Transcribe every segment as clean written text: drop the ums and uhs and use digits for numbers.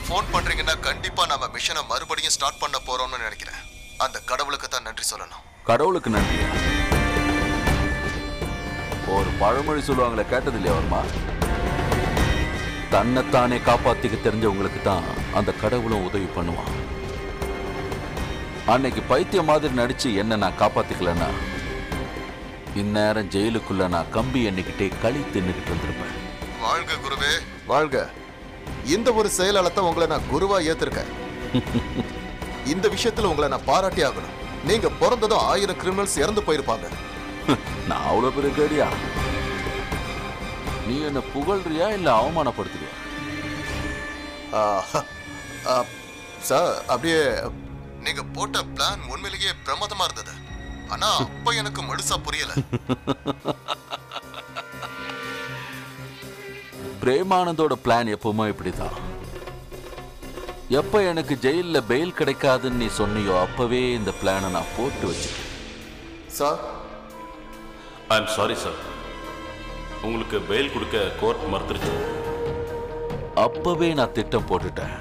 Phone பண்றீங்கன்னா கண்டிப்பா நம்ம மிஷனை மறுபடியும் ஸ்டார்ட் பண்ண போறோம்னு நினைக்கிறேன். அந்த கடவுளுக்கு தான் நன்றி சொல்லணும். கடவுளுக்கு நன்றி? ஒரு பழமொழி சொல்லுவாங்களே, கேட்டது இல்லையா வருமா? தன்னைத்தானே காப்பாத்திக்க தெரிஞ்சவங்களுக்கு தான் அந்த கடவுளும் உதவி பண்ணுவான். அன்னைக்கு பைத்தியம் மாதிரி நடிச்சு என்ன நான் காப்பாத்திக்கலன்னா இந்நேரம் ஜெயிலுக்குள்ள நான் கம்பி எண்ணிக்கிட்டே களி தின்னுக்கிட்டு வந்திருப்பேன். வாழ்க குருவே வாழ்க. இந்த ஒரு செயலாளத்தை உங்களை நான் குருவா ஏத்திருக்கேன். இந்த விஷயத்துல உங்களை நான் பாராட்டி ஆகணும். நீங்க பிறந்ததும் 1000 கிரிமினல்ஸ் இறந்து போயிருப்பாங்க. நான் அவ்வளவு பெரிய கேடியா? நீ என்ன புகழ்றியா இல்ல அவமானப்படுத்துறியா? சார், அப்படியே நீங்க போட்ட பிளான் உண்மையிலேயே பிரமாதமா இருந்தது. ஆனா அப்ப எனக்கு முழுசா புரியல. பிரேமானந்தோட பிளான் எப்பவுமே இப்படிதான். எப்ப எனக்கு ஜெயில பெயில் கிடைக்காதுன்னு நீ சொன்னியோ அப்பவே இந்த பிளானை நான் போட்டு வச்சிருக்கேன். Sir, I am sorry sir, உங்களுக்கு பெயில் கொடுக்க கோர்ட் மறுத்துருச்சு. அப்பவே நான் திட்டம் போட்டுட்டேன்.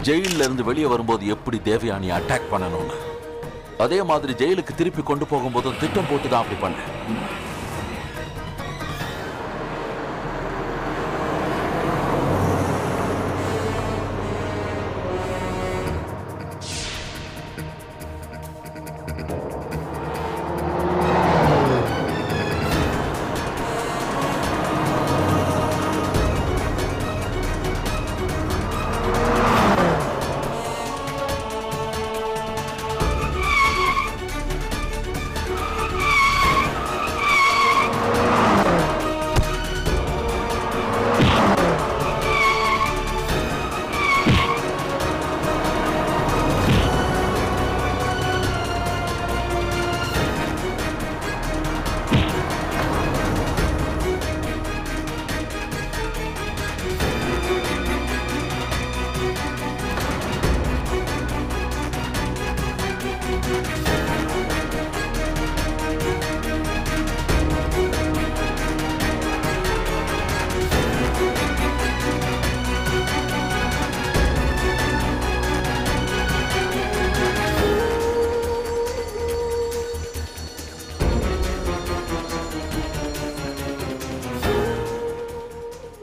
ஜெயில இருந்து வெளியே வரும்போது எப்படி தேவயானி அட்டாக் பண்ணணும்னு, அதே மாதிரி ஜெயிலுக்கு திருப்பி கொண்டு போகும்போதும் திட்டம் போட்டு தான் அப்படி பண்ணேன்.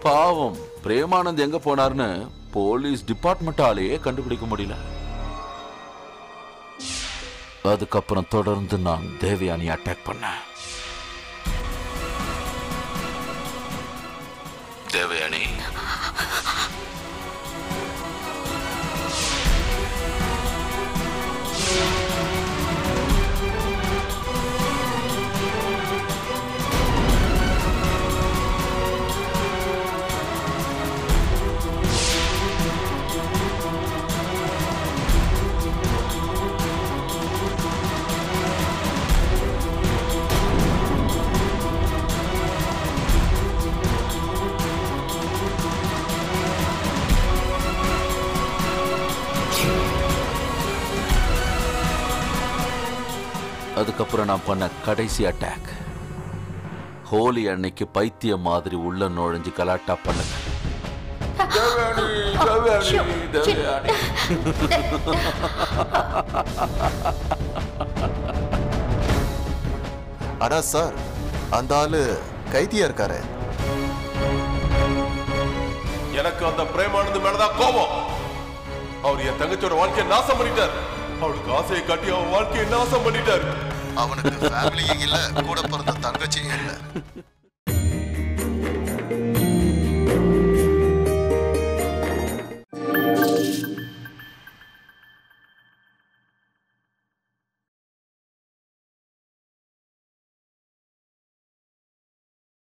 பாவம், பிரேமானந்த் எங்க போனார்னு போலீஸ் டிபார்ட்மெண்டாலேயே கண்டுபிடிக்க முடியல. அதுக்கப்புறம் தொடர்ந்து நான் தேவயானி அட்டாக் பண்ணேன். தேவயானி, அதுக்கப்புறம் நான் பண்ண கடைசி அட்டாக் ஹோலி அன்னைக்கு பைத்தியம் மாதிரி உள்ள நுழைஞ்சு கலாட்டா பண்ணுங்க. ஆனா சார், அந்த ஆளு கைதியா இருக்காரு. எனக்கு அந்த பிரேமானந்த் மேலதான் கோபம். அவர் என் தங்கச்சியோட வாழ்க்கையை நாசம் பண்ணிட்டார். அவளுக்கு ஆசையை காட்டி அவன் வாழ்க்கையை நாசம் பண்ணிட்டார். அவனுக்கு ஃபேமிலியும் இல்ல, கூட பிறந்த தங்கச்சியும் இல்ல.